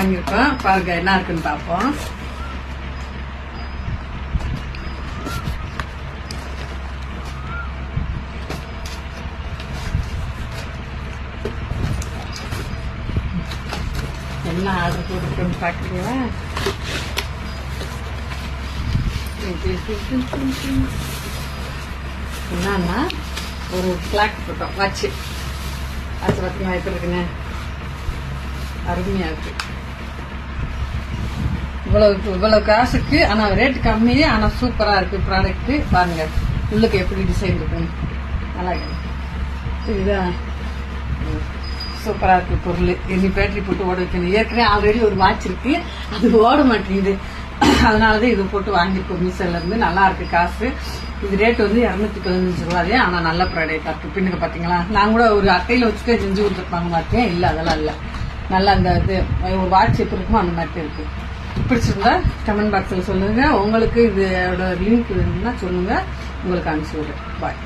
வாங்கியிருக்கோம். பாருங்க என்ன இருக்குன்னு பார்ப்போம். என்ன ஆர்டர் போட்டுருக்கோன்னு பார்க்குறீங்களா? என்னன்னா ஒரு கிளாக் போட்டோம் வாட்சு. அது பார்த்தீங்கன்னா எப்படி இருக்குன்னு அருமையா இருக்கு. இவ்வளவு காசுக்கு ஆனா ரேட் கம்மியே, ஆனா சூப்பரா இருக்கு ப்ராடக்ட். பாருங்க உள்ளுக்கு எப்படி டிசைன் இருக்குன்னு. நல்லா இருக்கு. இதுதான் சூப்பரா இருக்கு பொருள். இனி பேட்டரி போட்டு ஓட வைக்கணும். ஏற்கனவே ஆல்ரெடி ஒரு வாட்ச் இருக்கு, அது ஓட மாட்டேங்குது. அதனாலதான் இது போட்டு வாங்கிருக்கோம் மீசோல இருந்து. நல்லா இருக்கு காசு. இது ரேட் வந்து 215 ரூபாயே, ஆனா நல்ல ப்ராடக்டா இருக்கு. பின்னுக்கு பாத்தீங்களா, நான் கூட ஒரு அட்டையில வச்சுக்க செஞ்சு கொடுத்துருப்பாங்க பார்த்தேன். இல்ல அதெல்லாம் இல்ல, நல்லா அந்த இது ஒரு வாட்ச் எப்படி இருக்குமோ அந்த மாதிரி இருக்கு. பிடிச்சிருந்தா கமெண்ட் பாக்ஸ்ல சொல்லுங்க. உங்களுக்கு இதோட லிங்க் வேணும்னா சொல்லுங்க, உங்களுக்கு அனுப்பிச்சு விடுறேன். பாய்.